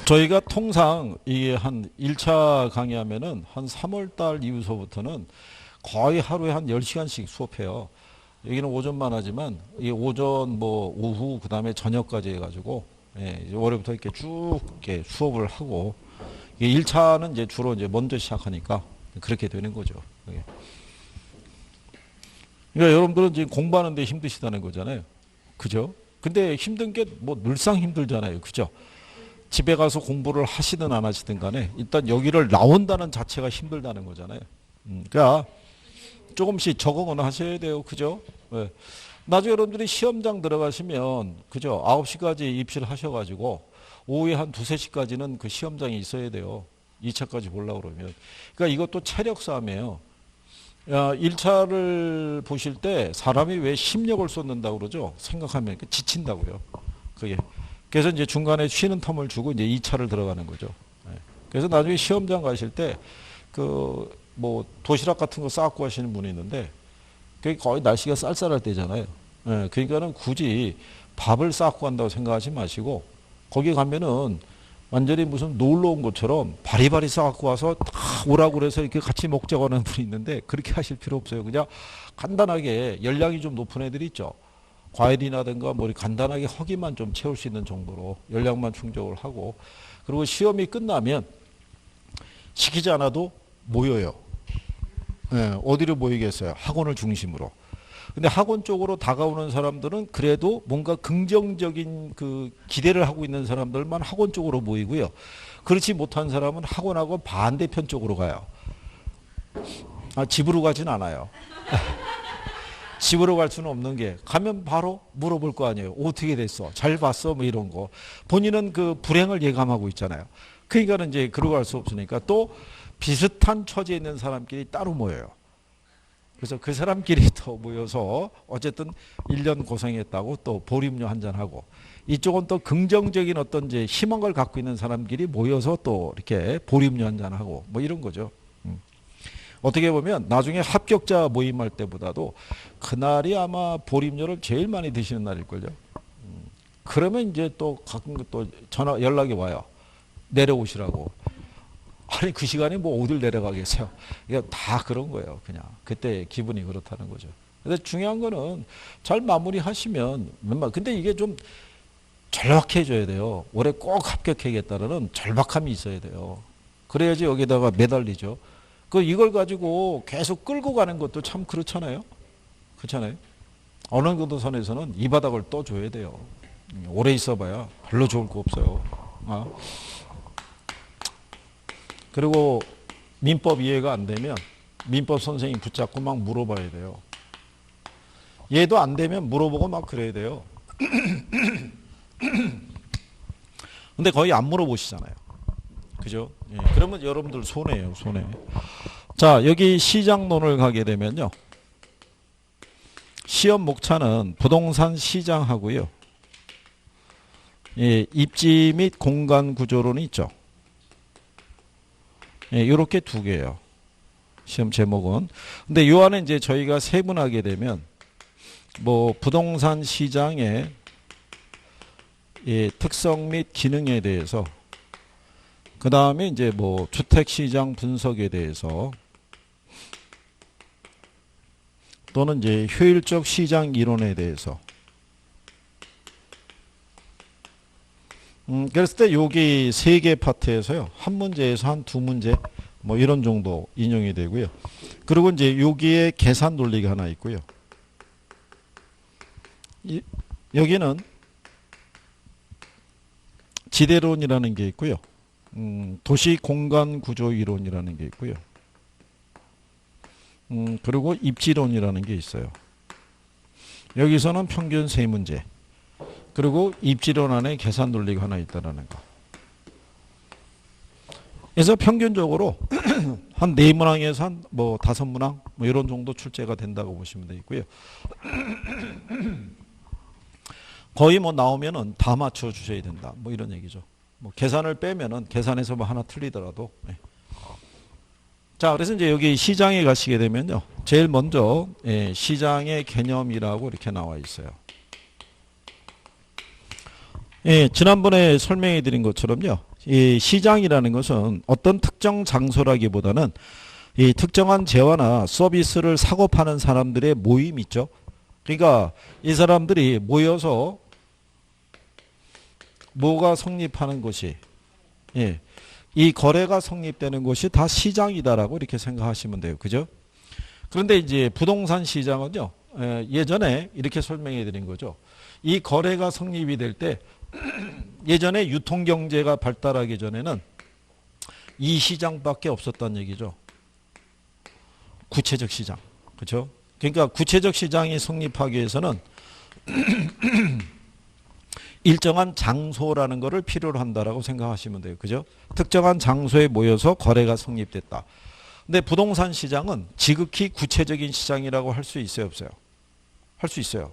저희가 통상 이게 한 1차 강의하면은 한 3월 달 이후서부터는 거의 하루에 한 10시간씩 수업해요. 여기는 오전만 하지만 이 오전 뭐 오후 그다음에 저녁까지 해가지고 이제 올해부터 이렇게 쭉 이렇게 수업을 하고 이게 1차는 이제 주로 이제 먼저 시작하니까 그렇게 되는 거죠. 그러니까 여러분들은 지금 공부하는데 힘드시다는 거잖아요. 그죠? 근데 힘든 게 뭐 늘상 힘들잖아요. 그죠? 집에 가서 공부를 하시든 안 하시든 간에 일단 여기를 나온다는 자체가 힘들다는 거잖아요. 그러니까 조금씩 적응은 하셔야 돼요. 그죠? 네. 나중에 여러분들이 시험장 들어가시면 그죠? 9시까지 입시를 하셔가지고 오후에 한 2, 3시까지는 그 시험장에 있어야 돼요. 2차까지 보려고 그러면. 그러니까 이것도 체력 싸움이에요. 1차를 보실 때 사람이 왜 심력을 쏟는다고 그러죠? 생각하면 지친다고요. 그게. 그래서 이제 중간에 쉬는 텀을 주고 이제 2차를 들어가는 거죠. 그래서 나중에 시험장 가실 때 그 뭐 도시락 같은 거 싸갖고 가시는 분이 있는데 그게 거의 날씨가 쌀쌀할 때잖아요. 그러니까는 굳이 밥을 싸갖고 간다고 생각하지 마시고 거기 가면은 완전히 무슨 놀러 온 것처럼 바리바리 싸갖고 와서 다 오라고 그래서 이렇게 같이 먹자고 하는 분이 있는데 그렇게 하실 필요 없어요. 그냥 간단하게 열량이 좀 높은 애들이 있죠. 과일이라든가 뭐 간단하게 허기만 좀 채울 수 있는 정도로 열량만 충족을 하고 그리고 시험이 끝나면 시키지 않아도 모여요. 어디로 모이겠어요? 학원을 중심으로. 근데 학원 쪽으로 다가오는 사람들은 그래도 뭔가 긍정적인 그 기대를 하고 있는 사람들만 학원 쪽으로 모이고요. 그렇지 못한 사람은 학원하고 반대편 쪽으로 가요. 집으로 가진 않아요. 집으로 갈 수는 없는 게 가면 바로 물어볼 거 아니에요. 어떻게 됐어? 잘 봤어? 뭐 이런 거. 본인은 그 불행을 예감하고 있잖아요. 그러니까는 이제 그러고 갈 수 없으니까 또 비슷한 처지에 있는 사람끼리 따로 모여요. 그래서 그 사람끼리 또 모여서 어쨌든 1년 고생했다고 또 보림료 한잔하고 이쪽은 또 긍정적인 어떤 이제 희망을 갖고 있는 사람끼리 모여서 또 이렇게 보림료 한잔하고 뭐 이런 거죠. 어떻게 보면 나중에 합격자 모임할 때보다도 그날이 아마 보림료를 제일 많이 드시는 날일걸요. 그러면 이제 또 가끔 또 전화 연락이 와요. 내려오시라고. 아니 그 시간에 뭐 어딜 내려가겠어요. 이거 다 그런 거예요. 그냥 그때 기분이 그렇다는 거죠. 근데 중요한 거는 잘 마무리하시면 근데 이게 좀 절박해져야 돼요. 올해 꼭 합격해야겠다는 절박함이 있어야 돼요. 그래야지 여기다가 매달리죠. 이걸 가지고 계속 끌고 가는 것도 참 그렇잖아요. 그렇잖아요. 어느 정도 선에서는 이 바닥을 떠줘야 돼요. 오래 있어봐야 별로 좋을 거 없어요. 그리고 민법 이해가 안 되면 민법 선생님 붙잡고 막 물어봐야 돼요. 얘도 안 되면 물어보고 막 그래야 돼요. 근데 거의 안 물어보시잖아요. 그죠? 그러면 여러분들 손해예요, 손해. 자, 여기 시장론을 가게 되면요. 시험 목차는 부동산 시장하고요. 입지 및 공간 구조론이 있죠. 이렇게 두 개예요. 시험 제목은. 근데 요 안에 이제 저희가 세분하게 되면 뭐 부동산 시장의 특성 및 기능에 대해서 그 다음에 이제 뭐 주택시장 분석에 대해서 또는 이제 효율적 시장 이론에 대해서 그랬을 때 여기 세 개 파트에서요. 한 문제에서 한 두 문제 뭐 이런 정도 인용이 되고요. 그리고 이제 여기에 계산 논리가 하나 있고요. 여기는 지대론이라는 게 있고요. 도시 공간 구조 이론이라는 게 있고요. 그리고 입지론이라는 게 있어요. 여기서는 평균 세 문제. 그리고 입지론 안에 계산 논리가 하나 있다는 거. 그래서 평균적으로 한 4문항에서 한 뭐 5문항 뭐 이런 정도 출제가 된다고 보시면 되고요. 거의 뭐 나오면은 다 맞춰 주셔야 된다. 뭐 이런 얘기죠. 뭐 계산을 빼면은 계산에서 뭐 하나 틀리더라도. 자, 그래서 이제 여기 시장에 가시게 되면요. 제일 먼저 시장의 개념이라고 이렇게 나와 있어요. 지난번에 설명해 드린 것처럼요. 이 시장이라는 것은 어떤 특정 장소라기보다는 이 특정한 재화나 서비스를 사고 파는 사람들의 모임 있죠. 그러니까 이 사람들이 모여서 뭐가 성립하는 곳이, 예, 이 거래가 성립되는 곳이 다 시장이다라고 이렇게 생각하시면 돼요. 그죠? 그런데 이제 부동산 시장은요, 예전에 이렇게 설명해 드린 거죠. 이 거래가 성립이 될 때 예전에 유통경제가 발달하기 전에는 이 시장밖에 없었다는 얘기죠. 구체적 시장. 그렇죠? 그러니까 구체적 시장이 성립하기 위해서는 일정한 장소라는 것을 필요로 한다라고 생각하시면 돼요. 그죠? 특정한 장소에 모여서 거래가 성립됐다. 근데 부동산 시장은 지극히 구체적인 시장이라고 할 수 있어요, 없어요? 할 수 있어요.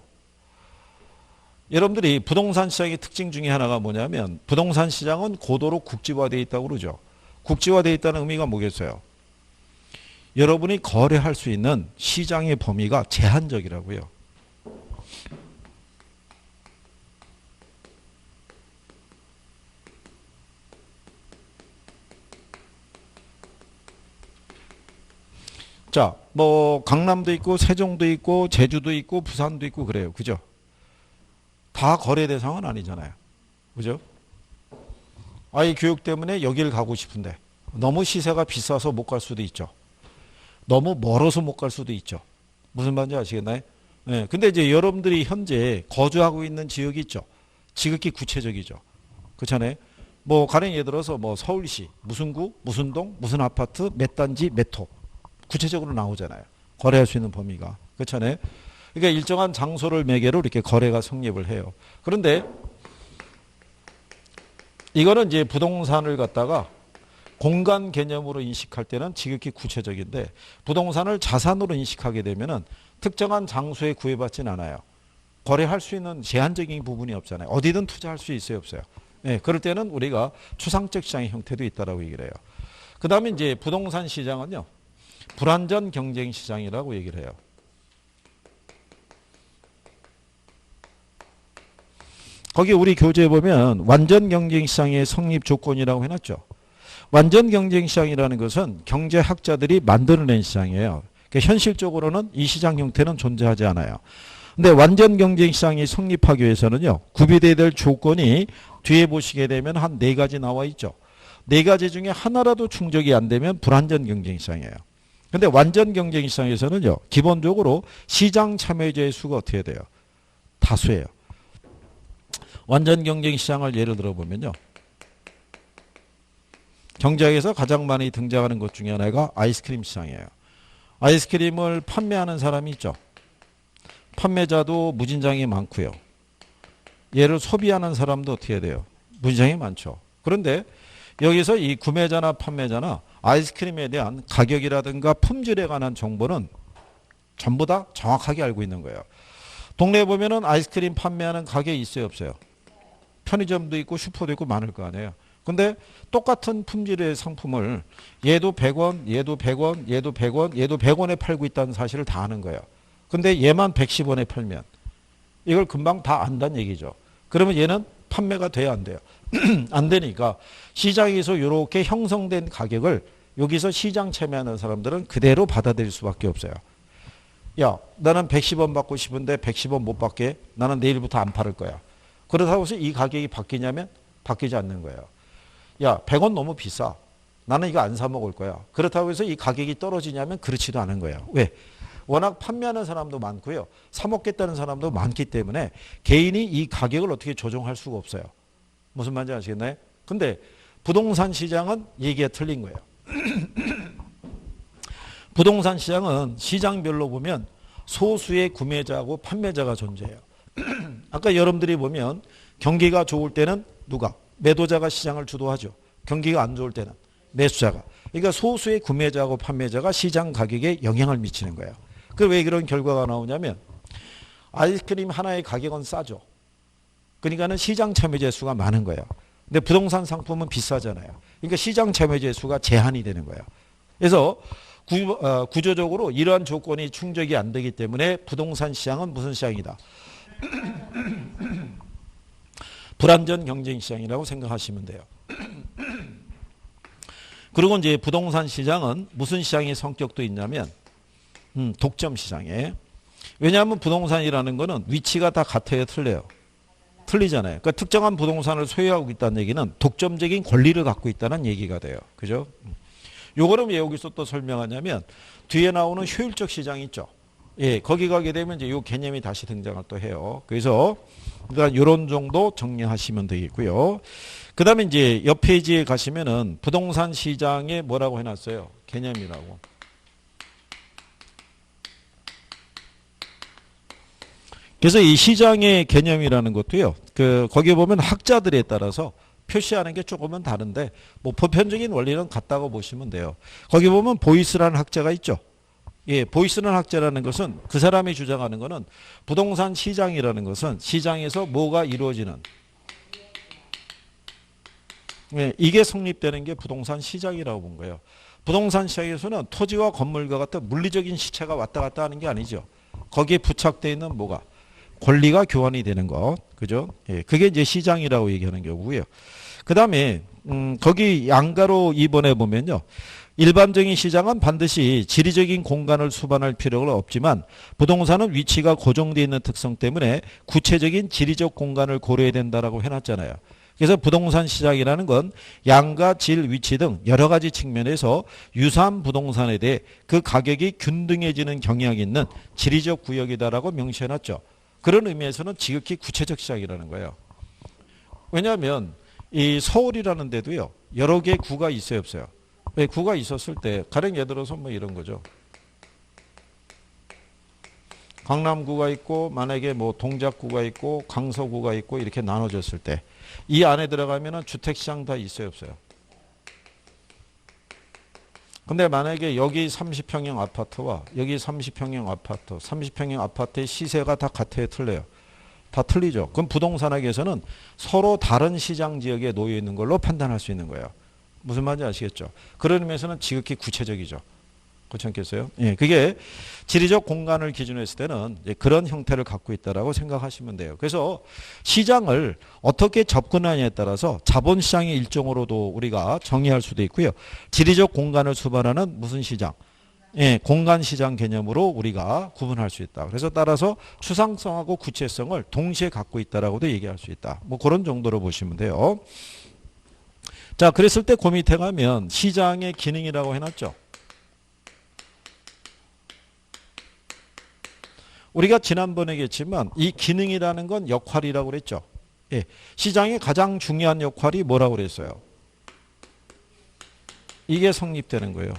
여러분들이 부동산 시장의 특징 중에 하나가 뭐냐면 부동산 시장은 고도로 국지화되어 있다고 그러죠. 국지화되어 있다는 의미가 뭐겠어요? 여러분이 거래할 수 있는 시장의 범위가 제한적이라고요. 자, 뭐 강남도 있고 세종도 있고 제주도 있고 부산도 있고 그래요. 그죠? 다 거래 대상은 아니잖아요. 그죠? 아이 교육 때문에 여길 가고 싶은데 너무 시세가 비싸서 못 갈 수도 있죠. 너무 멀어서 못 갈 수도 있죠. 무슨 말인지 아시겠나요? 네, 근데 이제 여러분들이 현재 거주하고 있는 지역이 있죠. 지극히 구체적이죠. 그렇잖아요. 뭐 가령 예를 들어서 뭐 서울시 무슨 구, 무슨 동, 무슨 아파트, 몇 단지, 몇 호 구체적으로 나오잖아요. 거래할 수 있는 범위가. 그렇잖아요. 그러니까 일정한 장소를 매개로 이렇게 거래가 성립을 해요. 그런데 이거는 이제 부동산을 갖다가 공간 개념으로 인식할 때는 지극히 구체적인데 부동산을 자산으로 인식하게 되면은 특정한 장소에 구애받지는 않아요. 거래할 수 있는 제한적인 부분이 없잖아요. 어디든 투자할 수 있어요, 없어요? 네, 그럴 때는 우리가 추상적 시장의 형태도 있다라고 얘기를 해요. 그 다음에 이제 부동산 시장은요, 불완전 경쟁 시장이라고 얘기를 해요. 거기 우리 교재에 보면 완전 경쟁 시장의 성립 조건이라고 해놨죠. 완전 경쟁 시장이라는 것은 경제학자들이 만들어낸 시장이에요. 그러니까 현실적으로는 이 시장 형태는 존재하지 않아요. 근데 완전 경쟁 시장이 성립하기 위해서는요, 구비돼야 될 조건이 뒤에 보시게 되면 한 4가지 나와 있죠. 4가지 중에 하나라도 충족이 안 되면 불완전 경쟁 시장이에요. 근데 완전 경쟁 시장에서는요, 기본적으로 시장 참여자의 수가 어떻게 돼요? 다수예요. 완전 경쟁 시장을 예를 들어 보면요, 경제학에서 가장 많이 등장하는 것 중에 하나가 아이스크림 시장이에요. 아이스크림을 판매하는 사람이 있죠. 판매자도 무진장이 많고요. 얘를 소비하는 사람도 어떻게 돼요? 무진장이 많죠. 그런데 여기서 이 구매자나 판매자나 아이스크림에 대한 가격이라든가 품질에 관한 정보는 전부 다 정확하게 알고 있는 거예요. 동네에 보면은 아이스크림 판매하는 가게 있어요, 없어요? 편의점도 있고 슈퍼도 있고 많을 거 아니에요. 근데 똑같은 품질의 상품을 얘도 100원, 얘도 100원, 얘도 100원, 얘도 100원에 팔고 있다는 사실을 다 아는 거예요. 근데 얘만 110원에 팔면 이걸 금방 다 안다는 얘기죠. 그러면 얘는 판매가 돼야 안 돼요? 안 되니까 시장에서 이렇게 형성된 가격을 여기서 시장 참여하는 사람들은 그대로 받아들일 수밖에 없어요. 야, 나는 110원 받고 싶은데 110원 못 받게. 나는 내일부터 안 팔을 거야. 그렇다고 해서 이 가격이 바뀌냐면 바뀌지 않는 거예요. 야, 100원 너무 비싸. 나는 이거 안 사 먹을 거야. 그렇다고 해서 이 가격이 떨어지냐면 그렇지도 않은 거예요. 왜? 워낙 판매하는 사람도 많고요. 사 먹겠다는 사람도 많기 때문에 개인이 이 가격을 어떻게 조정할 수가 없어요. 무슨 말인지 아시겠나요? 근데 부동산 시장은 얘기가 틀린 거예요. 부동산 시장은 시장별로 보면 소수의 구매자하고 판매자가 존재해요. 아까 여러분들이 보면 경기가 좋을 때는 누가? 매도자가 시장을 주도하죠. 경기가 안 좋을 때는 매수자가. 그러니까 소수의 구매자하고 판매자가 시장 가격에 영향을 미치는 거예요. 왜 그런 결과가 나오냐면 아이스크림 하나의 가격은 싸죠. 그러니까는 시장 참여자 수가 많은 거예요. 근데 부동산 상품은 비싸잖아요. 그러니까 시장 참여자 수가 제한이 되는 거예요. 그래서 구조적으로 이러한 조건이 충족이 안 되기 때문에 부동산 시장은 무슨 시장이다? 불완전 경쟁 시장이라고 생각하시면 돼요. 그리고 이제 부동산 시장은 무슨 시장의 성격도 있냐면 독점 시장에. 왜냐하면 부동산이라는 거는 위치가 다 같아야 틀려요. 틀리잖아요. 그러니까 특정한 부동산을 소유하고 있다는 얘기는 독점적인 권리를 갖고 있다는 얘기가 돼요. 그죠? 요거는 왜 여기서 또 설명하냐면 뒤에 나오는 효율적 시장이 있죠. 예, 거기 가게 되면 이제 요 개념이 다시 등장을 또 해요. 그래서 일단 요런 정도 정리하시면 되겠고요. 그 다음에 이제 옆 페이지에 가시면은 부동산 시장에 뭐라고 해놨어요? 개념이라고. 그래서 이 시장의 개념이라는 것도요. 거기에 보면 학자들에 따라서 표시하는 게 조금은 다른데 뭐 보편적인 원리는 같다고 보시면 돼요. 거기 보면 보이스라는 학자가 있죠. 예, 보이스라는 학자라는 것은 그 사람이 주장하는 것은 부동산 시장이라는 것은 시장에서 뭐가 이루어지는 예, 이게 성립되는 게 부동산 시장이라고 본 거예요. 부동산 시장에서는 토지와 건물과 같은 물리적인 시체가 왔다 갔다 하는 게 아니죠. 거기에 부착되어 있는 뭐가 권리가 교환이 되는 것, 그죠? 예, 그게 이제 시장이라고 얘기하는 경우고요. 그 다음에 거기 양가로 2번에 보면요. 일반적인 시장은 반드시 지리적인 공간을 수반할 필요가 없지만 부동산은 위치가 고정되어 있는 특성 때문에 구체적인 지리적 공간을 고려해야 된다라고 해놨잖아요. 그래서 부동산 시장이라는 건 양가, 질, 위치 등 여러 가지 측면에서 유사한 부동산에 대해 그 가격이 균등해지는 경향이 있는 지리적 구역이다라고 명시해놨죠. 그런 의미에서는 지극히 구체적 시장이라는 거예요. 왜냐하면 이 서울이라는 데도요. 여러 개의 구가 있어요, 없어요? 네, 구가 있었을 때 가령 예를 들어서 뭐 이런 거죠. 강남구가 있고 만약에 뭐 동작구가 있고 강서구가 있고 이렇게 나눠졌을 때 이 안에 들어가면은 주택시장 다 있어요, 없어요? 근데 만약에 여기 30평형 아파트와 여기 30평형 아파트, 30평형 아파트의 시세가 다 같아요, 틀려요? 다 틀리죠. 그럼 부동산학에서는 서로 다른 시장 지역에 놓여 있는 걸로 판단할 수 있는 거예요. 무슨 말인지 아시겠죠? 그런 의미에서는 지극히 구체적이죠. 그렇지 않겠어요? 예, 그게 지리적 공간을 기준으로 했을 때는 그런 형태를 갖고 있다라고 생각하시면 돼요. 그래서 시장을 어떻게 접근하냐에 따라서 자본시장의 일종으로도 우리가 정의할 수도 있고요. 지리적 공간을 수반하는 무슨 시장? 예, 공간시장 개념으로 우리가 구분할 수 있다. 그래서 따라서 추상성하고 구체성을 동시에 갖고 있다라고도 얘기할 수 있다. 뭐 그런 정도로 보시면 돼요. 자, 그랬을 때 그 밑에 가면 시장의 기능이라고 해놨죠. 우리가 지난번에 얘기했지만 이 기능이라는 건 역할이라고 그랬죠. 예, 시장의 가장 중요한 역할이 뭐라고 그랬어요? 이게 성립되는 거예요.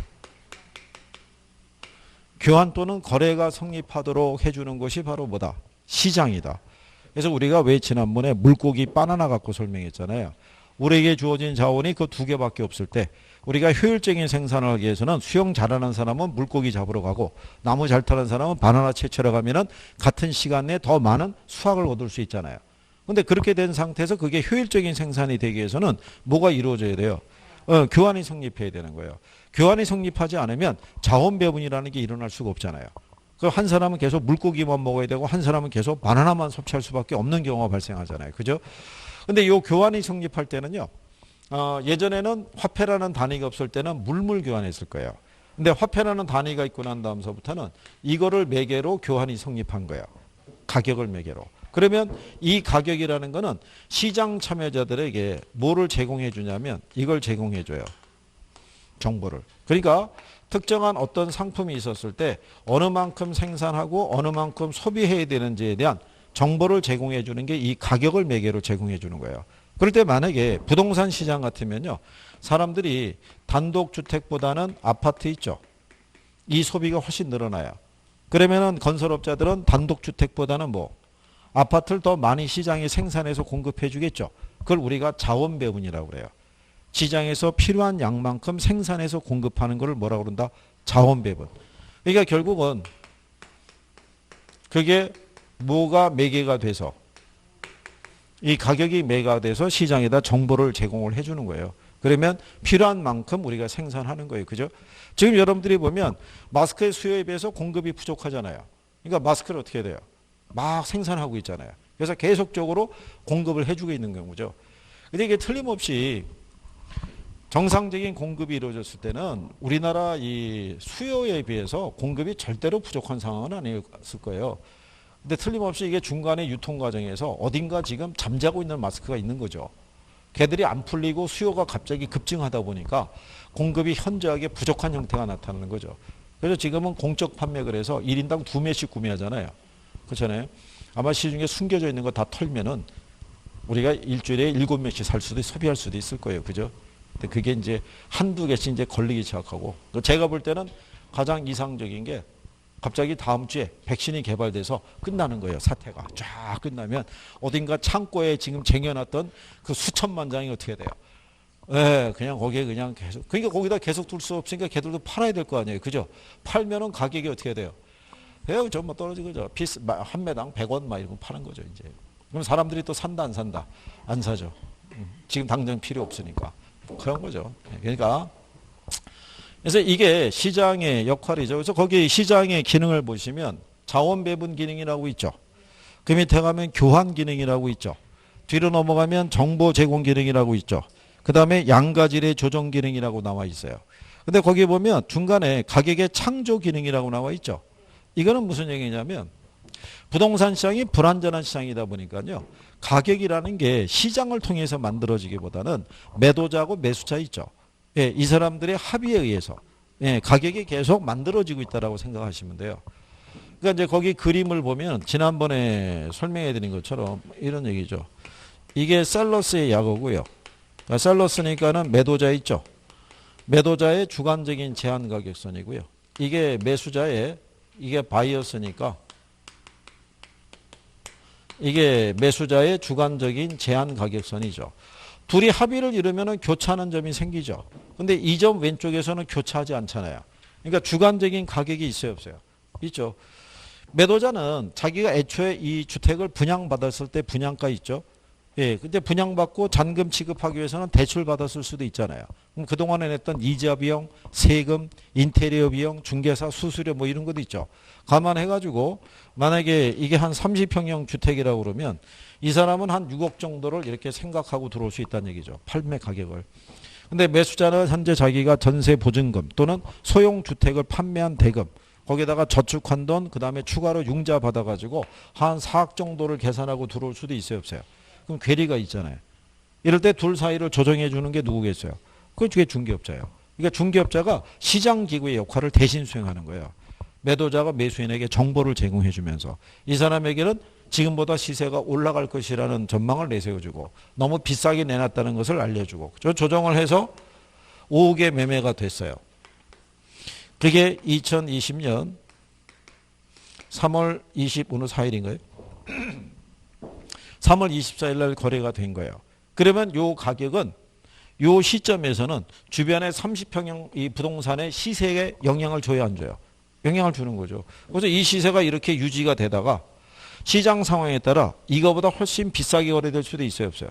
교환 또는 거래가 성립하도록 해주는 것이 바로 뭐다? 시장이다. 그래서 우리가 왜 지난번에 물고기 바나나 갖고 설명했잖아요. 우리에게 주어진 자원이 그 두 개밖에 없을 때 우리가 효율적인 생산을 하기 위해서는 수영 잘하는 사람은 물고기 잡으러 가고 나무 잘 타는 사람은 바나나 채취하러 가면은 같은 시간 내에 더 많은 수확을 얻을 수 있잖아요. 근데 그렇게 된 상태에서 그게 효율적인 생산이 되기 위해서는 뭐가 이루어져야 돼요? 교환이 성립해야 되는 거예요. 교환이 성립하지 않으면 자원 배분이라는 게 일어날 수가 없잖아요. 한 사람은 계속 물고기만 먹어야 되고 한 사람은 계속 바나나만 섭취할 수밖에 없는 경우가 발생하잖아요. 그죠? 근데 이 교환이 성립할 때는요. 예전에는 화폐라는 단위가 없을 때는 물물 교환했을 거예요. 근데 화폐라는 단위가 있고 난 다음서부터는 이거를 매개로 교환이 성립한 거예요. 가격을 매개로. 그러면 이 가격이라는 거는 시장 참여자들에게 뭐를 제공해 주냐면 이걸 제공해 줘요. 정보를. 그러니까 특정한 어떤 상품이 있었을 때 어느 만큼 생산하고 어느 만큼 소비해야 되는지에 대한 정보를 제공해 주는 게 이 가격을 매개로 제공해 주는 거예요. 그럴 때 만약에 부동산 시장 같으면요. 사람들이 단독주택보다는 아파트 있죠. 이 소비가 훨씬 늘어나요. 그러면은 건설업자들은 단독주택보다는 뭐 아파트를 더 많이 시장에 생산해서 공급해 주겠죠. 그걸 우리가 자원 배분이라고 그래요. 시장에서 필요한 양만큼 생산해서 공급하는 걸 뭐라고 그런다? 자원 배분. 그러니까 결국은 그게 뭐가 매개가 돼서 이 가격이 매가 돼서 시장에다 정보를 제공을 해주는 거예요. 그러면 필요한 만큼 우리가 생산하는 거예요. 그죠? 지금 여러분들이 보면 마스크의 수요에 비해서 공급이 부족하잖아요. 그러니까 마스크를 어떻게 해야 돼요? 막 생산하고 있잖아요. 그래서 계속적으로 공급을 해주고 있는 경우죠. 근데 이게 틀림없이 정상적인 공급이 이루어졌을 때는 우리나라 이 수요에 비해서 공급이 절대로 부족한 상황은 아니었을 거예요. 근데 틀림없이 이게 중간에 유통 과정에서 어딘가 지금 잠자고 있는 마스크가 있는 거죠. 걔들이 안 풀리고 수요가 갑자기 급증하다 보니까 공급이 현저하게 부족한 형태가 나타나는 거죠. 그래서 지금은 공적 판매를 해서 1인당 2매씩 구매하잖아요. 그렇잖아요. 아마 시중에 숨겨져 있는 거 다 털면은 우리가 일주일에 7매씩 살 수도 소비할 수도 있을 거예요. 그죠? 근데 그게 이제 한두 개씩 이제 걸리기 시작하고 제가 볼 때는 가장 이상적인 게 갑자기 다음 주에 백신이 개발돼서 끝나는 거예요. 사태가 쫙 끝나면 어딘가 창고에 지금 쟁여놨던 그 수천만 장이 어떻게 돼요? 예, 그냥 거기에 그냥 계속 그러니까 거기다 계속 둘 수 없으니까 걔들도 팔아야 될 거 아니에요. 그죠? 팔면은 가격이 어떻게 돼요? 예, 전부 떨어진 거죠. 한 매당 100원 막 이런 거 파는 거죠, 이제. 그럼 사람들이 또 산다 안 산다? 안 사죠. 지금 당장 필요 없으니까. 그런 거죠. 그러니까 그래서 이게 시장의 역할이죠. 그래서 거기 시장의 기능을 보시면 자원 배분 기능이라고 있죠. 그 밑에 가면 교환 기능이라고 있죠. 뒤로 넘어가면 정보 제공 기능이라고 있죠. 그 다음에 양가질의 조정 기능이라고 나와 있어요. 근데 거기 보면 중간에 가격의 창조 기능이라고 나와 있죠. 이거는 무슨 얘기냐면 부동산 시장이 불안전한 시장이다 보니까요. 가격이라는 게 시장을 통해서 만들어지기보다는 매도자하고 매수자 있죠. 예, 이 사람들의 합의에 의해서 예, 가격이 계속 만들어지고 있다고 생각하시면 돼요. 그러니까 이제 거기 그림을 보면 지난번에 설명해 드린 것처럼 이런 얘기죠. 이게 셀러스의 약어고요. 그러니까 셀러스니까는 매도자 있죠. 매도자의 주관적인 제한 가격선이고요. 이게 매수자의 이게 바이어스니까 이게 매수자의 주관적인 제한 가격선이죠. 둘이 합의를 이루면 교차하는 점이 생기죠. 근데 이 점 왼쪽에서는 교차하지 않잖아요. 그러니까 주관적인 가격이 있어요, 없어요? 있죠. 매도자는 자기가 애초에 이 주택을 분양받았을 때 분양가 있죠. 예, 근데 분양받고 잔금 취급하기 위해서는 대출 받았을 수도 있잖아요. 그럼 그동안에 냈던 이자 비용, 세금, 인테리어 비용, 중개사, 수수료 뭐 이런 것도 있죠. 감안해가지고 만약에 이게 한 30평형 주택이라고 그러면 이 사람은 한 6억 정도를 이렇게 생각하고 들어올 수 있다는 얘기죠. 판매 가격을. 근데 매수자는 현재 자기가 전세 보증금 또는 소형 주택을 판매한 대금 거기다가 저축한 돈 그다음에 추가로 융자 받아가지고 한 4억 정도를 계산하고 들어올 수도 있어요, 없어요? 그럼 괴리가 있잖아요. 이럴 때 둘 사이를 조정해 주는 게 누구겠어요? 그게 중개업자예요. 그러니까 중개업자가 시장기구의 역할을 대신 수행하는 거예요. 매도자가 매수인에게 정보를 제공해 주면서 이 사람에게는 지금보다 시세가 올라갈 것이라는 전망을 내세워주고 너무 비싸게 내놨다는 것을 알려주고 조정을 해서 5억에 매매가 됐어요. 그게 2020년 3월 20 오늘 4일인가요? 3월 24일 날 거래가 된 거예요. 그러면 요 가격은 요 시점에서는 주변의 30평형 이 부동산의 시세에 영향을 줘야 안 줘요? 영향을 주는 거죠. 그래서 이 시세가 이렇게 유지가 되다가 시장 상황에 따라 이거보다 훨씬 비싸게 거래될 수도 있어요, 없어요?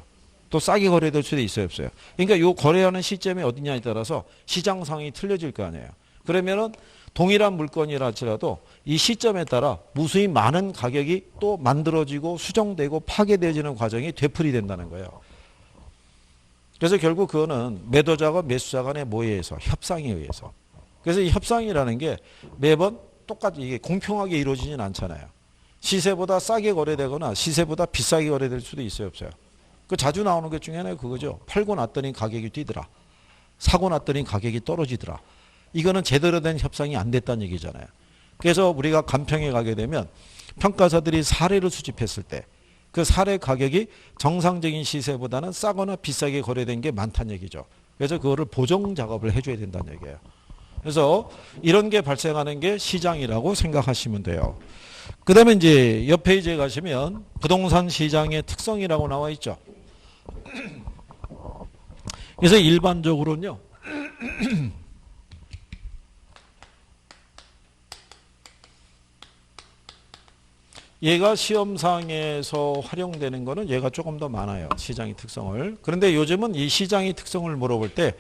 또 싸게 거래될 수도 있어요, 없어요? 그러니까 요 거래하는 시점이 어디냐에 따라서 시장 상황이 틀려질 거 아니에요. 그러면은 동일한 물건이라 할지라도 이 시점에 따라 무수히 많은 가격이 또 만들어지고 수정되고 파괴되어지는 과정이 되풀이된다는 거예요. 그래서 결국 그거는 매도자가 매수자 간의 뭐에 의해서 협상에 의해서. 그래서 이 협상이라는 게 매번 똑같이 이게 공평하게 이루어지진 않잖아요. 시세보다 싸게 거래되거나 시세보다 비싸게 거래될 수도 있어요, 없어요? 그 자주 나오는 것 중에 하나가 그거죠. 팔고 났더니 가격이 뛰더라. 사고 났더니 가격이 떨어지더라. 이거는 제대로 된 협상이 안 됐다는 얘기잖아요. 그래서 우리가 간평에 가게 되면 평가사들이 사례를 수집했을 때 그 사례 가격이 정상적인 시세보다는 싸거나 비싸게 거래된 게 많다는 얘기죠. 그래서 그거를 보정 작업을 해줘야 된다는 얘기예요. 그래서 이런 게 발생하는 게 시장이라고 생각하시면 돼요. 그 다음에 이제 옆 페이지에 가시면 부동산 시장의 특성이라고 나와 있죠. 그래서 일반적으로는요. 얘가 시험상에서 활용되는 거는 얘가 조금 더 많아요. 시장의 특성을. 그런데 요즘은 이 시장의 특성을 물어볼 때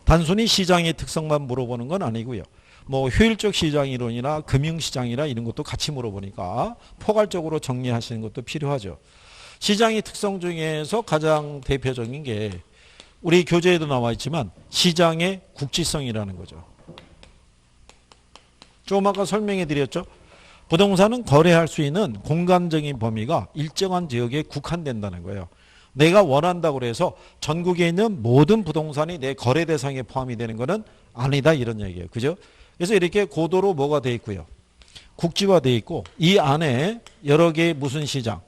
단순히 시장의 특성만 물어보는 건 아니고요. 뭐 효율적 시장 이론이나 금융시장이나 이런 것도 같이 물어보니까 포괄적으로 정리하시는 것도 필요하죠. 시장의 특성 중에서 가장 대표적인 게 우리 교재에도 나와 있지만 시장의 국지성이라는 거죠. 조금 아까 설명해 드렸죠. 부동산은 거래할 수 있는 공간적인 범위가 일정한 지역에 국한된다는 거예요. 내가 원한다고 해서 전국에 있는 모든 부동산이 내 거래 대상에 포함이 되는 것은 아니다 이런 얘기예요. 그죠? 그래서 이렇게 고도로 뭐가 돼 있고요. 국지화돼 있고 이 안에 여러 개의 무슨 시장,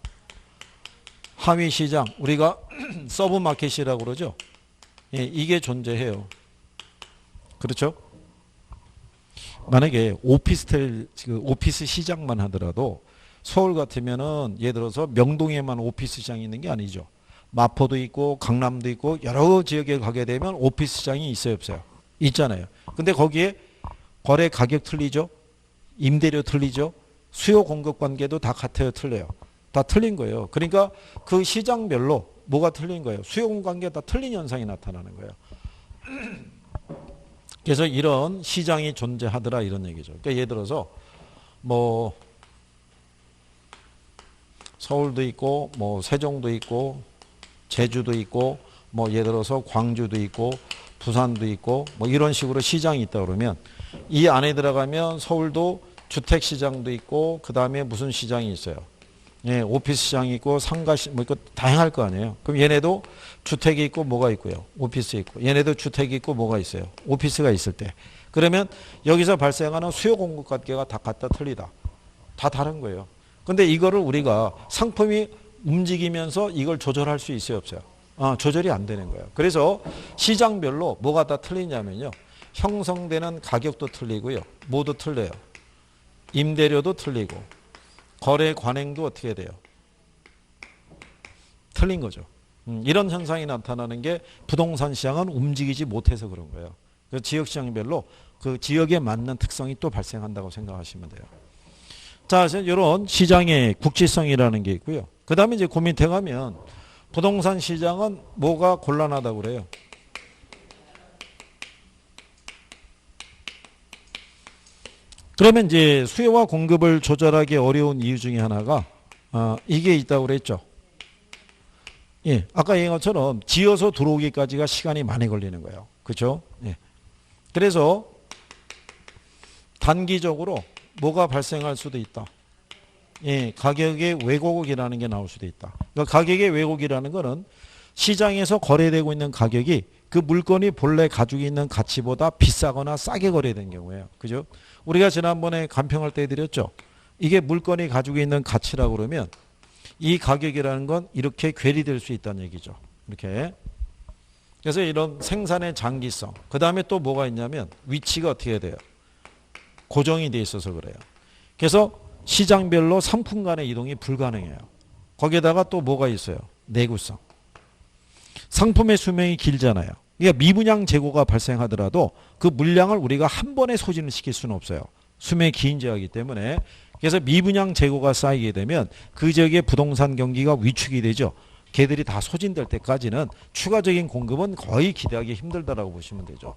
하위 시장, 우리가 서브마켓이라고 그러죠. 예, 이게 존재해요. 그렇죠? 만약에 오피스 시장만 하더라도 서울 같으면은 예를 들어서 명동에만 오피스 시장이 있는 게 아니죠. 마포도 있고 강남도 있고 여러 지역에 가게 되면 오피스 시장이 있어요, 없어요? 있잖아요. 근데 거기에 거래 가격 틀리죠? 임대료 틀리죠? 수요 공급 관계도 다 같아요, 틀려요? 다 틀린 거예요. 그러니까 그 시장별로 뭐가 틀린 거예요? 수요 공급 관계가 다 틀린 현상이 나타나는 거예요. 그래서 이런 시장이 존재하더라 이런 얘기죠. 그러니까 예를 들어서 뭐 서울도 있고 뭐 세종도 있고 제주도 있고 뭐 예를 들어서 광주도 있고 부산도 있고 뭐 이런 식으로 시장이 있다 그러면 이 안에 들어가면 서울도 주택 시장도 있고 그 다음에 무슨 시장이 있어요? 예, 오피스 시장이 있고 상가 뭐 있고 다양할 거 아니에요. 그럼 얘네도 주택이 있고 뭐가 있고요. 오피스 있고 얘네도 주택이 있고 뭐가 있어요. 오피스가 있을 때 그러면 여기서 발생하는 수요 공급 관계가 다 같다 틀리다. 다 다른 거예요. 근데 이거를 우리가 상품이 움직이면서 이걸 조절할 수 있어요 없어요? 조절이 안 되는 거예요. 그래서 시장별로 뭐가 다 틀리냐면요. 형성되는 가격도 틀리고요. 뭐도 틀려요. 임대료도 틀리고 거래 관행도 어떻게 돼요? 틀린 거죠. 이런 현상이 나타나는 게 부동산 시장은 움직이지 못해서 그런 거예요. 그래서 지역 시장별로 그 지역에 맞는 특성이 또 발생한다고 생각하시면 돼요. 자, 이런 시장의 국지성이라는 게 있고요. 그 다음에 이제 그 밑에 가면 부동산 시장은 뭐가 곤란하다고 그래요? 그러면 이제 수요와 공급을 조절하기 어려운 이유 중에 하나가 이게 있다고 그랬죠. 예, 아까 얘기한 것처럼 지어서 들어오기까지가 시간이 많이 걸리는 거예요. 그렇죠? 예. 그래서 단기적으로 뭐가 발생할 수도 있다. 예, 가격의 왜곡이라는 게 나올 수도 있다. 그러니까 가격의 왜곡이라는 거는 시장에서 거래되고 있는 가격이 그 물건이 본래 가지고 있는 가치보다 비싸거나 싸게 거래된 경우예요. 그죠? 우리가 지난번에 간평할 때 드렸죠. 이게 물건이 가지고 있는 가치라고 그러면 이 가격이라는 건 이렇게 괴리될 수 있다는 얘기죠. 이렇게. 그래서 이런 생산의 장기성. 그 다음에 또 뭐가 있냐면 위치가 어떻게 돼요? 고정이 돼 있어서 그래요. 그래서 시장별로 상품 간의 이동이 불가능해요. 거기에다가 또 뭐가 있어요? 내구성. 상품의 수명이 길잖아요. 그러니까 미분양 재고가 발생하더라도 그 물량을 우리가 한 번에 소진을 시킬 수는 없어요. 수명이 긴 지역이기 때문에. 그래서 미분양 재고가 쌓이게 되면 그 지역의 부동산 경기가 위축이 되죠. 걔들이 다 소진될 때까지는 추가적인 공급은 거의 기대하기 힘들다라고 보시면 되죠.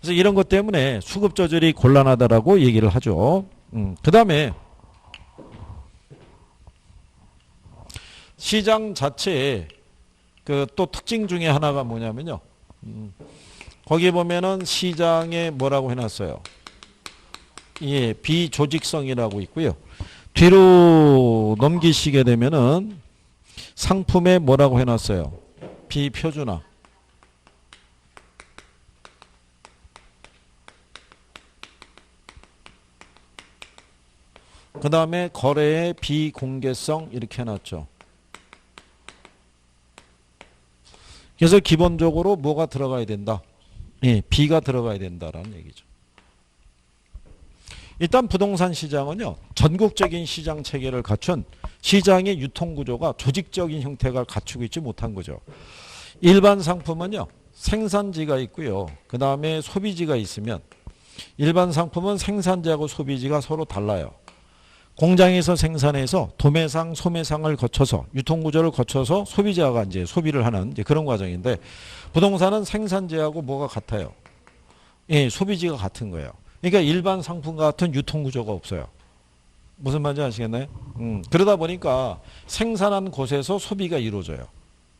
그래서 이런 것 때문에 수급 조절이 곤란하다라고 얘기를 하죠. 그 다음에 시장 자체에 그 또 특징 중에 하나가 뭐냐면요. 거기 보면은 시장에 뭐라고 해놨어요? 예, 비조직성이라고 있고요. 뒤로 넘기시게 되면은 상품에 뭐라고 해놨어요? 비표준화. 그 다음에 거래의 비공개성 이렇게 해놨죠. 그래서 기본적으로 뭐가 들어가야 된다? 예, B가 들어가야 된다라는 얘기죠. 일단 부동산 시장은요. 전국적인 시장 체계를 갖춘 시장의 유통구조가 조직적인 형태가 갖추고 있지 못한 거죠. 일반 상품은요. 생산지가 있고요. 그 다음에 소비지가 있으면 일반 상품은 생산지하고 소비지가 서로 달라요. 공장에서 생산해서 도매상, 소매상을 거쳐서 유통구조를 거쳐서 소비자가 이제 소비를 하는 이제 그런 과정인데 부동산은 생산지하고 뭐가 같아요? 예, 소비지가 같은 거예요. 그러니까 일반 상품 같은 유통구조가 없어요. 무슨 말인지 아시겠나요? 그러다 보니까 생산한 곳에서 소비가 이루어져요.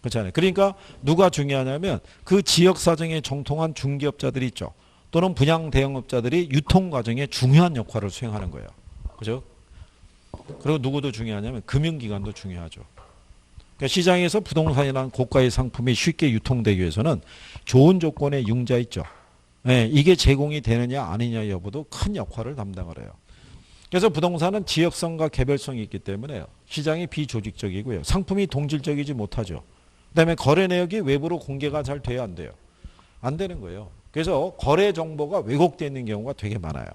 그렇잖아요. 그러니까 누가 중요하냐면 그 지역 사정에 정통한 중개업자들이 있죠. 또는 분양 대형업자들이 유통 과정에 중요한 역할을 수행하는 거예요. 그죠? 그리고 누구도 중요하냐면 금융기관도 중요하죠. 그러니까 시장에서 부동산이라는 고가의 상품이 쉽게 유통되기 위해서는 좋은 조건의 융자 있죠. 네, 이게 제공이 되느냐 아니냐 여부도 큰 역할을 담당을 해요. 그래서 부동산은 지역성과 개별성이 있기 때문에 시장이 비조직적이고요. 상품이 동질적이지 못하죠. 그다음에 거래 내역이 외부로 공개가 잘 돼야 안 돼요. 안 되는 거예요. 그래서 거래 정보가 왜곡되어 있는 경우가 되게 많아요.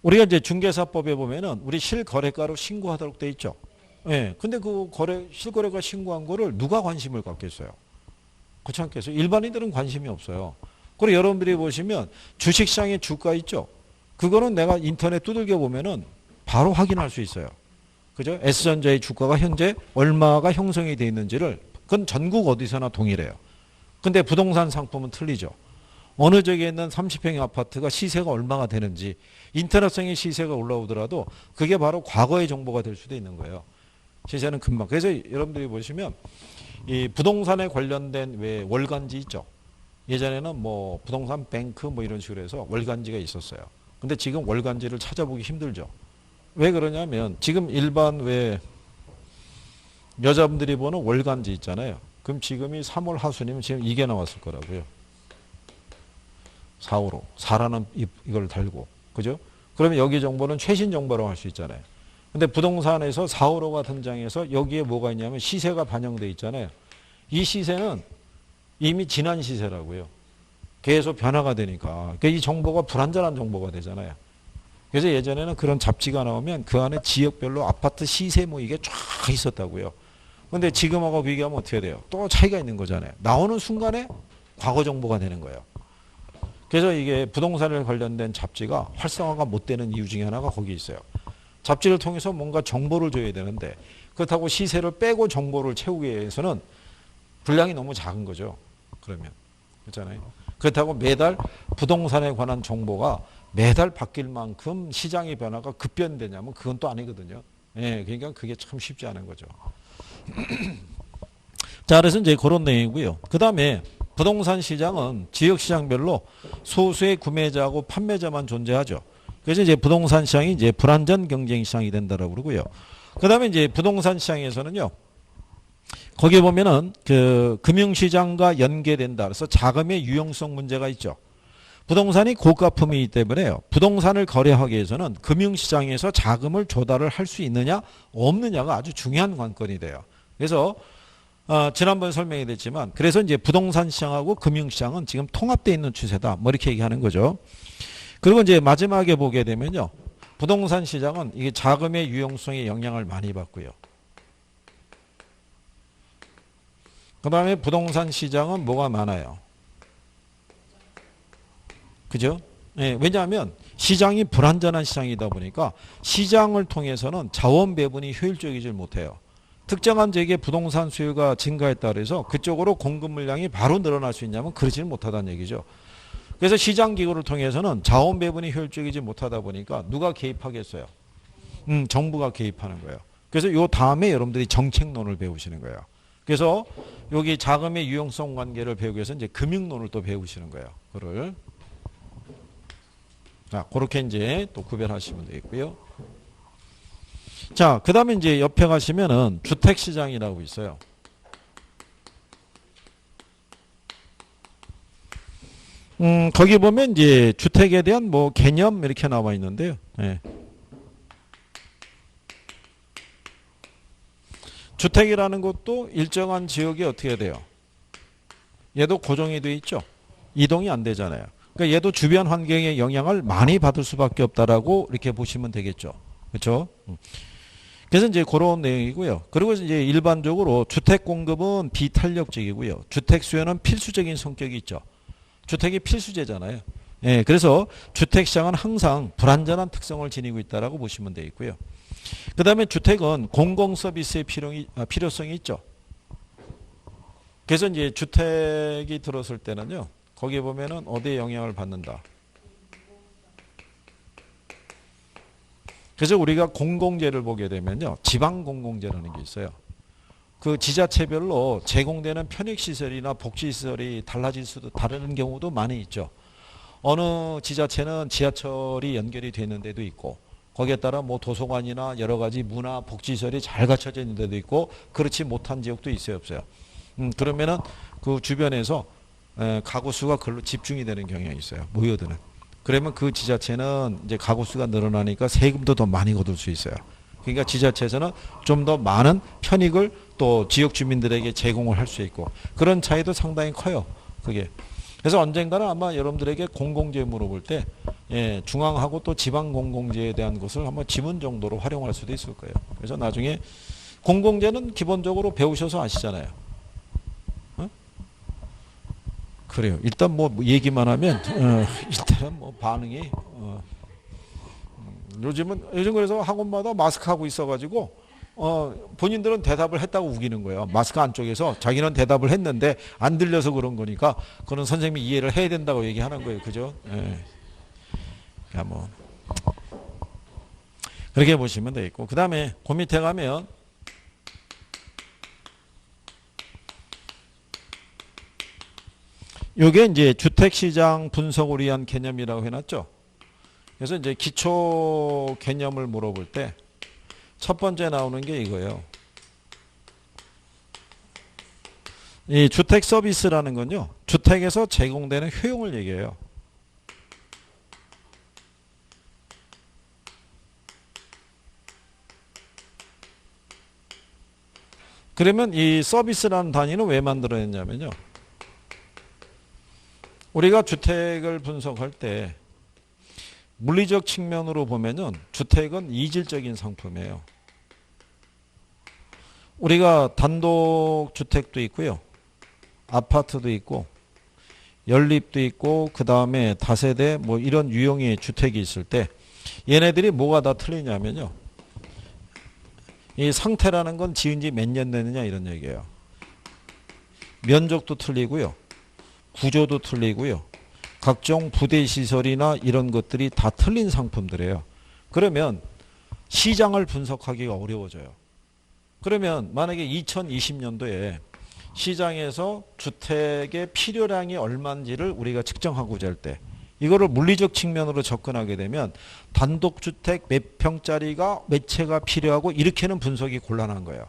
우리가 이제 중개사법에 보면은 우리 실거래가로 신고하도록 돼 있죠. 예. 근데 그 실거래가 신고한 거를 누가 관심을 갖겠어요? 그렇지 않겠어요? 일반인들은 관심이 없어요. 그리고 여러분들이 보시면 주식시장의 주가 있죠. 그거는 내가 인터넷 두들겨 보면은 바로 확인할 수 있어요. 그죠? S전자의 주가가 현재 얼마가 형성이 되어 있는지를 그건 전국 어디서나 동일해요. 근데 부동산 상품은 틀리죠. 어느 지역에 있는 30평의 아파트가 시세가 얼마가 되는지 인터넷상의 시세가 올라오더라도 그게 바로 과거의 정보가 될 수도 있는 거예요. 시세는 금방. 그래서 여러분들이 보시면 이 부동산에 관련된 왜 월간지 있죠. 예전에는 뭐 부동산 뱅크 뭐 이런 식으로 해서 월간지가 있었어요. 근데 지금 월간지를 찾아보기 힘들죠. 왜 그러냐면 지금 일반 왜 여자분들이 보는 월간지 있잖아요. 그럼 지금이 3월 하순이면 지금 이게 나왔을 거라고요. 4호로 4라는 이걸 달고 그죠? 그러면 여기 정보는 최신 정보라고 할 수 있잖아요. 근데 부동산에서 4호로가 등장해서 여기에 뭐가 있냐면 시세가 반영돼 있잖아요. 이 시세는 이미 지난 시세라고요. 계속 변화가 되니까 그러니까 이 정보가 불완전한 정보가 되잖아요. 그래서 예전에는 그런 잡지가 나오면 그 안에 지역별로 아파트 시세 뭐 이게 쫙 있었다고요. 근데 지금하고 비교하면 어떻게 돼요? 또 차이가 있는 거잖아요. 나오는 순간에 과거 정보가 되는 거예요. 그래서 이게 부동산에 관련된 잡지가 활성화가 못 되는 이유 중에 하나가 거기 있어요. 잡지를 통해서 뭔가 정보를 줘야 되는데 그렇다고 시세를 빼고 정보를 채우기 위해서는 분량이 너무 작은 거죠. 그러면 그렇잖아요. 그렇다고 매달 부동산에 관한 정보가 매달 바뀔 만큼 시장의 변화가 급변되냐면 그건 또 아니거든요. 예, 그러니까 그게 참 쉽지 않은 거죠. 자, 그래서 이제 그런 내용이고요. 그 다음에 부동산 시장은 지역 시장별로 소수의 구매자하고 판매자만 존재하죠. 그래서 이제 부동산 시장이 이제 불안전 경쟁 시장이 된다라고 그러고요. 그 다음에 이제 부동산 시장에서는요. 거기에 보면은 그 금융시장과 연계된다. 그래서 자금의 유용성 문제가 있죠. 부동산이 고가품이기 때문에요. 부동산을 거래하기 위해서는 금융시장에서 자금을 조달을 할 수 있느냐 없느냐가 아주 중요한 관건이 돼요. 그래서 지난번 설명이 됐지만 그래서 이제 부동산 시장하고 금융시장은 지금 통합되어 있는 추세다. 뭐 이렇게 얘기하는 거죠. 그리고 이제 마지막에 보게 되면요. 부동산 시장은 이게 자금의 유용성에 영향을 많이 받고요. 그 다음에 부동산 시장은 뭐가 많아요? 그죠? 예, 왜냐하면 시장이 불안전한 시장이다 보니까 시장을 통해서는 자원 배분이 효율적이지 못해요. 특정한 지역의 부동산 수요가 증가했다 그래서 그쪽으로 공급 물량이 바로 늘어날 수 있냐면 그러지는 못하다는 얘기죠. 그래서 시장 기구를 통해서는 자원 배분이 효율적이지 못하다 보니까 누가 개입하겠어요? 정부가 개입하는 거예요. 그래서 요 다음에 여러분들이 정책론을 배우시는 거예요. 그래서 여기 자금의 유용성 관계를 배우기 위해서 이제 금융론을 또 배우시는 거예요. 그거를. 자, 그렇게 이제 또 구별하시면 되겠고요. 자, 그 다음에 이제 옆에 가시면은 주택시장이라고 있어요. 거기 보면 이제 주택에 대한 뭐 개념 이렇게 나와 있는데요. 네. 주택이라는 것도 일정한 지역이 어떻게 돼요? 얘도 고정이 돼 있죠. 이동이 안 되잖아요. 그러니까 얘도 주변 환경의 영향을 많이 받을 수밖에 없다라고 이렇게 보시면 되겠죠. 그렇죠? 그래서 이제 그런 내용이고요. 그리고 이제 일반적으로 주택 공급은 비탄력적이고요. 주택 수요는 필수적인 성격이 있죠. 주택이 필수제잖아요. 예, 그래서 주택 시장은 항상 불안전한 특성을 지니고 있다라고 보시면 되겠고요. 그 다음에 주택은 공공 서비스의 필요성이 있죠. 그래서 이제 주택이 들어설 때는요. 거기에 보면은 어디에 영향을 받는다. 그래서 우리가 공공재를 보게 되면요. 지방공공재라는 게 있어요. 그 지자체별로 제공되는 편익시설이나 복지시설이 달라질 수도 다른 경우도 많이 있죠. 어느 지자체는 지하철이 연결이 되는 데도 있고 거기에 따라 뭐 도서관이나 여러 가지 문화 복지시설이 잘 갖춰져 있는 데도 있고 그렇지 못한 지역도 있어요, 없어요? 그러면은 그 주변에서 가구 수가 글로 집중이 되는 경향이 있어요. 모여드는. 그러면 그 지자체는 이제 가구 수가 늘어나니까 세금도 더 많이 거둘 수 있어요. 그러니까 지자체에서는 좀 더 많은 편익을 또 지역 주민들에게 제공을 할 수 있고 그런 차이도 상당히 커요. 그게. 그래서 언젠가는 아마 여러분들에게 공공재 물어볼 때 중앙하고 또 지방 공공재에 대한 것을 한번 지문 정도로 활용할 수도 있을 거예요. 그래서 나중에 공공재는 기본적으로 배우셔서 아시잖아요. 어? 그래요. 일단 뭐 얘기만 하면 일단 뭐 반응이 요즘 그래서 학원마다 마스크 하고 있어가지고 본인들은 대답을 했다고 우기는 거예요. 마스크 안쪽에서 자기는 대답을 했는데 안 들려서 그런 거니까 그건 선생님이 이해를 해야 된다고 얘기하는 거예요. 그죠? 예. 그러니까 뭐 그렇게 보시면 되겠고 그 다음에 그 밑에 가면 요게 이제 주택시장 분석을 위한 개념이라고 해놨죠. 그래서 이제 기초 개념을 물어볼 때 첫 번째 나오는 게 이거예요. 이 주택 서비스라는 건요. 주택에서 제공되는 효용을 얘기해요. 그러면 이 서비스라는 단위는 왜 만들어냈냐면요. 우리가 주택을 분석할 때 물리적 측면으로 보면은 주택은 이질적인 상품이에요. 우리가 단독 주택도 있고요. 아파트도 있고 연립도 있고 그다음에 다세대 뭐 이런 유형의 주택이 있을 때 얘네들이 뭐가 다 틀리냐면요. 이 상태라는 건 지은 지 몇 년 됐느냐 이런 얘기예요. 면적도 틀리고요. 구조도 틀리고요. 각종 부대 시설이나 이런 것들이 다 틀린 상품들이에요. 그러면 시장을 분석하기가 어려워져요. 그러면 만약에 2020년도에 시장에서 주택의 필요량이 얼마인지를 우리가 측정하고자 할 때 이거를 물리적 측면으로 접근하게 되면 단독주택 몇 평짜리가 몇 채가 필요하고 이렇게는 분석이 곤란한 거예요.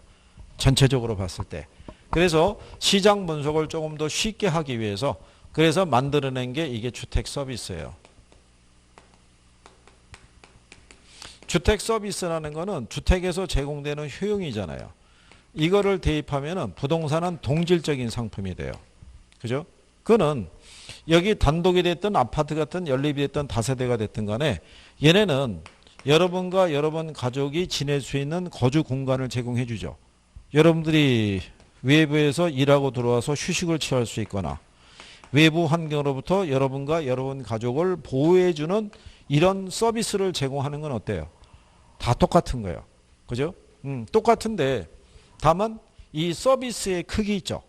전체적으로 봤을 때. 그래서 시장 분석을 조금 더 쉽게 하기 위해서 그래서 만들어낸 게 이게 주택 서비스예요. 주택 서비스라는 거는 주택에서 제공되는 효용이잖아요. 이거를 대입하면은 부동산은 동질적인 상품이 돼요. 그죠? 그거는 여기 단독이 됐든 아파트 같은 연립이 됐든 다세대가 됐든 간에 얘네는 여러분과 여러분 가족이 지낼 수 있는 거주 공간을 제공해 주죠. 여러분들이 외부에서 일하고 들어와서 휴식을 취할 수 있거나 외부 환경으로부터 여러분과 여러분 가족을 보호해주는 이런 서비스를 제공하는 건 어때요? 다 똑같은 거예요. 그죠? 똑같은데 다만 이 서비스의 크기 있죠.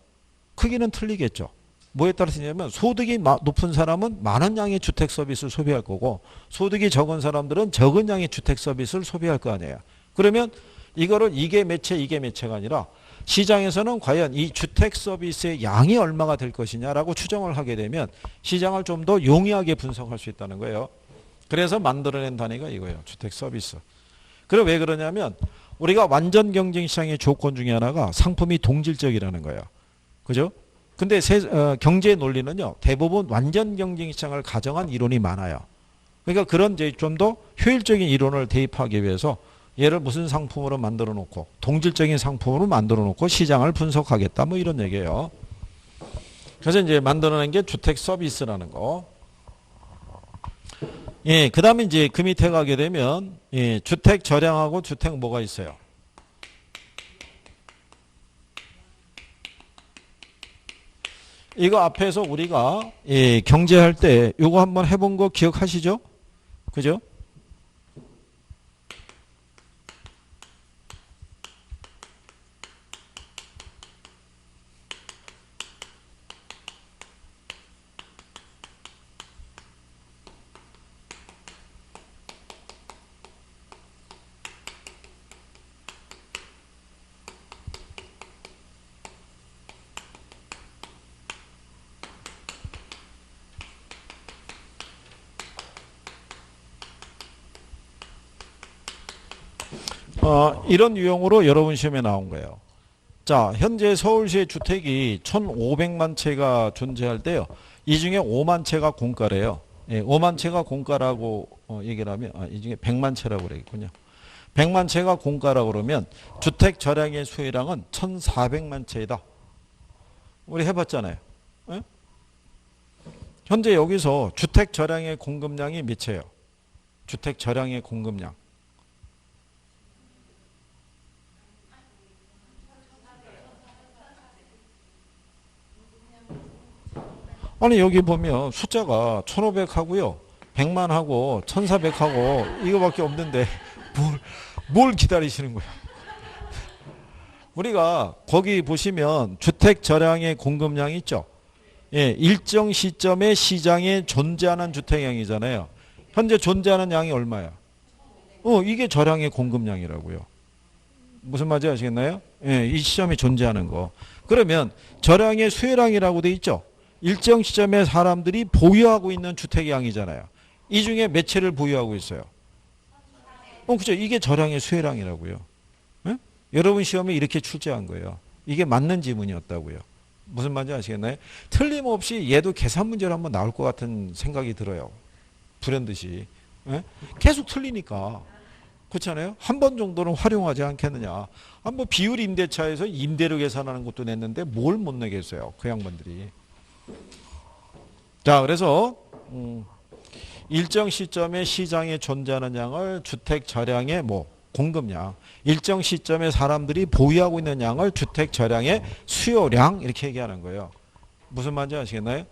크기는 틀리겠죠. 뭐에 따라서냐면 소득이 높은 사람은 많은 양의 주택 서비스를 소비할 거고 소득이 적은 사람들은 적은 양의 주택 서비스를 소비할 거 아니에요. 그러면 이거를 이게 매체 이게 매체가 아니라 시장에서는 과연 이 주택 서비스의 양이 얼마가 될 것이냐라고 추정을 하게 되면 시장을 좀 더 용이하게 분석할 수 있다는 거예요. 그래서 만들어낸 단위가 이거예요. 주택 서비스. 그리고 왜 그러냐면 우리가 완전 경쟁 시장의 조건 중에 하나가 상품이 동질적이라는 거예요. 그죠? 근데 경제 논리는요. 대부분 완전 경쟁 시장을 가정한 이론이 많아요. 그러니까 그런 이제 좀 더 효율적인 이론을 대입하기 위해서 얘를 무슨 상품으로 만들어 놓고 동질적인 상품으로 만들어 놓고 시장을 분석하겠다 뭐 이런 얘기예요. 그래서 이제 만들어낸 게 주택 서비스라는 거. 예, 그 다음에 이제 그 밑에 가게 되면 예, 주택 저량하고 주택 뭐가 있어요? 이거 앞에서 우리가 예, 경제할 때 이거 한번 해본 거 기억하시죠? 그죠? 이런 유형으로 여러분 시험에 나온 거예요. 자, 현재 서울시의 주택이 1,500만 채가 존재할 때요. 이 중에 5만 채가 공가래요. 예, 5만 채가 공가라고 얘기를 하면 이 중에 100만 채라고 그러겠군요. 100만 채가 공가라고 그러면 주택 절약의 수요량은 1,400만 채이다. 우리 해봤잖아요. 예? 현재 여기서 주택 절약의 공급량이 몇 채예요? 주택 절약의 공급량. 아니 여기 보면 숫자가 1,500 하고요. 100만 하고 1,400 하고 이거밖에 없는데 뭘 기다리시는 거예요? 우리가 거기 보시면 주택 절약의 공급량이 있죠. 예, 일정 시점에 시장에 존재하는 주택량이잖아요. 현재 존재하는 양이 얼마야? 이게 절약의 공급량이라고요. 무슨 말인지 아시겠나요? 예, 이 시점에 존재하는 거. 그러면 절약의 수요량이라고 돼 있죠. 일정 시점에 사람들이 보유하고 있는 주택의 양이잖아요. 이 중에 몇 채를 보유하고 있어요? 그죠? 이게 절약의 수요량이라고요. 예? 여러분 시험에 이렇게 출제한 거예요. 이게 맞는 지문이었다고요. 무슨 말인지 아시겠나요? 틀림없이 얘도 계산 문제로 한번 나올 것 같은 생각이 들어요. 불현듯이. 예? 계속 틀리니까. 그렇잖아요? 한 번 정도는 활용하지 않겠느냐. 뭐 비율 임대차에서 임대료 계산하는 것도 냈는데 뭘 못 내겠어요. 그 양반들이. 자, 그래서 일정 시점에 시장에 존재하는 양을 주택 절약의 공급량, 일정 시점에 사람들이 보유하고 있는 양을 주택 절약의 수요량 이렇게 얘기하는 거예요. 무슨 말인지 아시겠나요?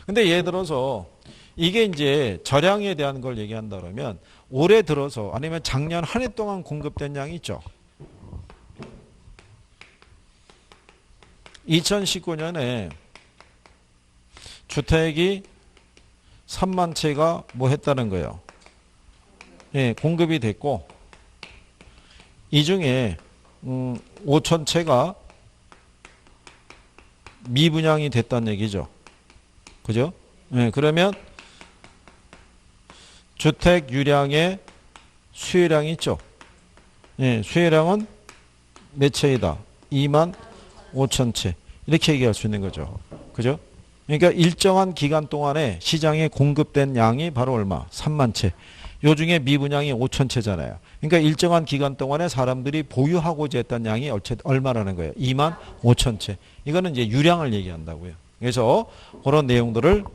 근데 예를 들어서 이게 이제 절약에 대한 걸 얘기한다 그러면 올해 들어서 아니면 작년 한 해 동안 공급된 양이 있죠. 2019년에 주택이 3만 채가 했다는 거예요. 예, 공급이 됐고 이 중에 5천 채가 미분양이 됐다는 얘기죠. 그죠? 예, 그러면 주택 유량의 수요량이 있죠. 예, 수요량은 몇 채이다? 2만 5천 채. 이렇게 얘기할 수 있는 거죠. 그죠? 그러니까 일정한 기간 동안에 시장에 공급된 양이 바로 얼마? 3만 채. 요 중에 미분양이 5천 채잖아요. 그러니까 일정한 기간 동안에 사람들이 보유하고자 했던 양이 얼마라는 거예요? 2만 5천 채. 이거는 이제 유량을 얘기한다고요. 그래서 그런 내용들을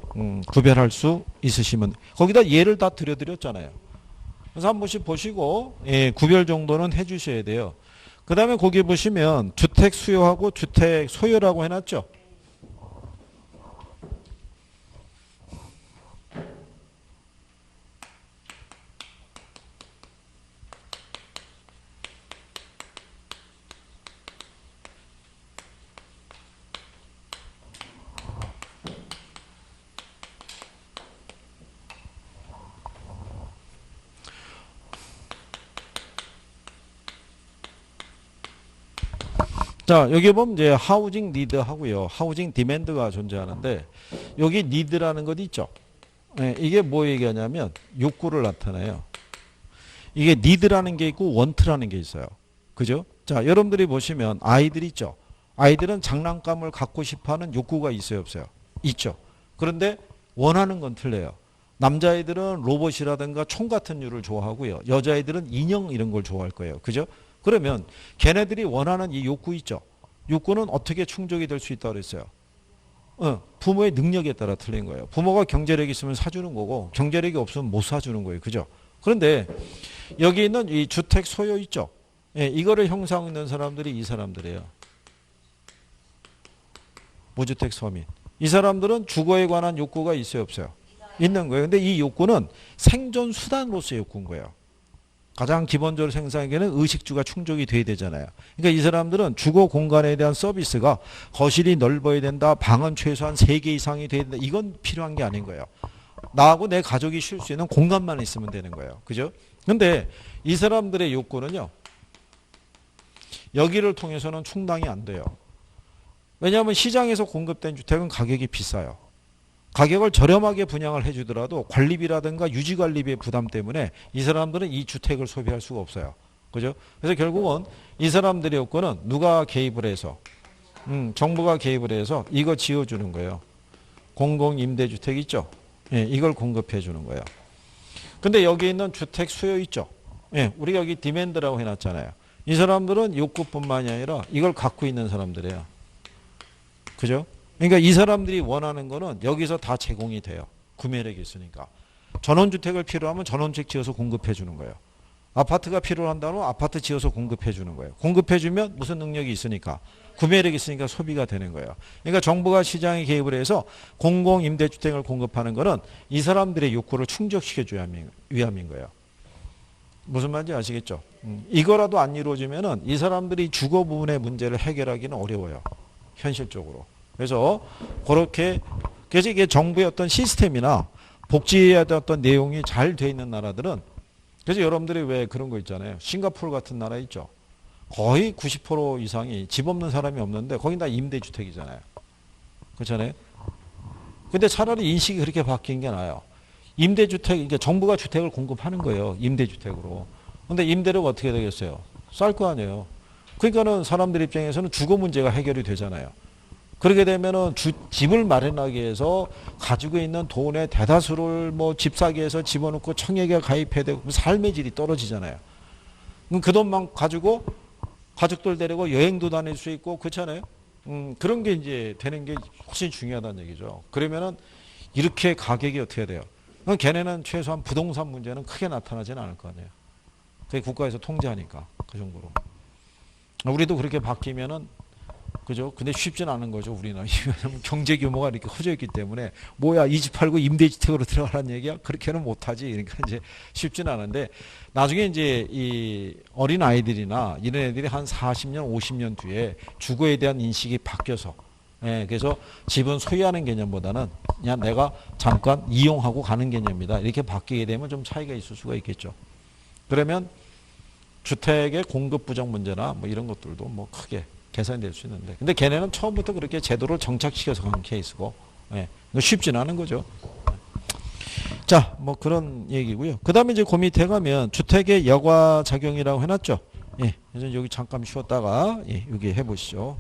구별할 수 있으시면 거기다 예를 다 드렸잖아요. 그래서 한 번씩 보시고 구별 정도는 해 주셔야 돼요. 그 다음에 거기 보시면 주택 수요하고 주택 소요라고 해놨죠. 자, 여기 보면 이제 하우징 니드 하고요. 하우징 디맨드가 존재하는데 여기 니드라는 것 있죠. 네, 이게 뭐 얘기하냐면 욕구를 나타내요. 이게 니드라는 게 있고 원트라는 게 있어요. 그죠? 자, 여러분들이 보시면 아이들 있죠. 아이들은 장난감을 갖고 싶어하는 욕구가 있어요, 없어요? 있죠. 그런데 원하는 건 틀려요. 남자아이들은 로봇이라든가 총 같은 류를 좋아하고요. 여자아이들은 인형 이런 걸 좋아할 거예요. 그죠? 그러면 걔네들이 원하는 이 욕구 있죠. 욕구는 어떻게 충족이 될 수 있다고 그랬어요. 부모의 능력에 따라 틀린 거예요. 부모가 경제력이 있으면 사주는 거고 경제력이 없으면 못 사주는 거예요. 그죠? 그런데 여기 있는 이 주택 소요 있죠. 예, 이거를 형성하는 사람들이 이 사람들이에요. 무주택 서민. 이 사람들은 주거에 관한 욕구가 있어요, 없어요? 있는 거예요. 근데 이 욕구는 생존 수단으로서의 욕구인 거예요. 가장 기본적으로 생산하기에는 의식주가 충족이 돼야 되잖아요. 그러니까 이 사람들은 주거 공간에 대한 서비스가 거실이 넓어야 된다. 방은 최소한 3개 이상이 돼야 된다. 이건 필요한 게 아닌 거예요. 나하고 내 가족이 쉴 수 있는 공간만 있으면 되는 거예요. 그죠? 근데 이 사람들의 욕구는요. 여기를 통해서는 충당이 안 돼요. 왜냐하면 시장에서 공급된 주택은 가격이 비싸요. 가격을 저렴하게 분양을 해주더라도 관리비라든가 유지관리비의 부담 때문에 이 사람들은 이 주택을 소비할 수가 없어요. 그죠? 그래서 결국은 이 사람들의 요건은 누가 개입을 해서, 정부가 개입을 해서 이거 지어주는 거예요. 공공임대주택 있죠? 예, 이걸 공급해 주는 거예요. 근데 여기 있는 주택 수요 있죠? 예, 우리가 여기 디맨드라고 해놨잖아요. 이 사람들은 욕구뿐만이 아니라 이걸 갖고 있는 사람들이에요. 그죠? 그러니까 이 사람들이 원하는 거는 여기서 다 제공이 돼요. 구매력이 있으니까. 전원주택을 필요하면 전원주택 지어서 공급해 주는 거예요. 아파트가 필요한다면 아파트 지어서 공급해 주는 거예요. 공급해 주면 무슨 능력이 있으니까, 구매력이 있으니까 소비가 되는 거예요. 그러니까 정부가 시장에 개입을 해서 공공임대주택을 공급하는 거는 이 사람들의 욕구를 충족시켜 줘야 위함인 거예요. 무슨 말인지 아시겠죠? 이거라도 안 이루어지면은 이 사람들이 주거 부분의 문제를 해결하기는 어려워요. 현실적으로. 그래서 그렇게, 그래서 이게 정부의 어떤 시스템이나 복지의 어떤 내용이 잘 돼 있는 나라들은, 그래서 여러분들이 왜 그런 거 있잖아요. 싱가포르 같은 나라 있죠. 거의 90% 이상이 집 없는 사람이 없는데 거긴 다 임대주택이잖아요. 그렇잖아요. 근데 차라리 인식이 그렇게 바뀐 게 나아요. 임대주택, 그러니까 정부가 주택을 공급하는 거예요. 임대주택으로. 근데 임대료가 어떻게 되겠어요? 쌀 거 아니에요. 그러니까는 사람들 입장에서는 주거 문제가 해결이 되잖아요. 그렇게 되면은 집을 마련하기 위해서 가지고 있는 돈의 대다수를 뭐 집 사기 위해서 집어넣고 청약에 가입해야 되고 삶의 질이 떨어지잖아요. 그럼 그 돈만 가지고 가족들 데리고 여행도 다닐 수 있고 그렇잖아요. 그런 게 이제 되는 게 훨씬 중요하다는 얘기죠. 그러면은 이렇게 가격이 어떻게 돼요? 그럼 걔네는 최소한 부동산 문제는 크게 나타나지는 않을 거 아니에요. 그게 국가에서 통제하니까 그 정도로. 우리도 그렇게 바뀌면은 그죠? 근데 쉽지는 않은 거죠, 우리는. 왜냐면 경제 규모가 이렇게 커져 있기 때문에 뭐야, 이 집 팔고 임대주택으로 들어가라는 얘기야? 그렇게는 못하지. 그러니까 이제 쉽지는 않은데 나중에 이제 이 어린 아이들이나 이런 애들이 한 40년, 50년 뒤에 주거에 대한 인식이 바뀌어서 예, 그래서 집은 소유하는 개념보다는 그냥 내가 잠깐 이용하고 가는 개념이다. 이렇게 바뀌게 되면 좀 차이가 있을 수가 있겠죠. 그러면 주택의 공급 부족 문제나 뭐 이런 것들도 뭐 크게 개선이 될 수 있는데, 근데 걔네는 처음부터 그렇게 제도를 정착시켜서 간 케이스고, 예, 쉽지는 않은 거죠. 자, 뭐 그런 얘기고요. 그 다음에 이제 그 밑에 가면 주택의 여과 작용이라고 해놨죠. 예, 그래서 여기 잠깐 쉬었다가 예, 여기 해보시죠.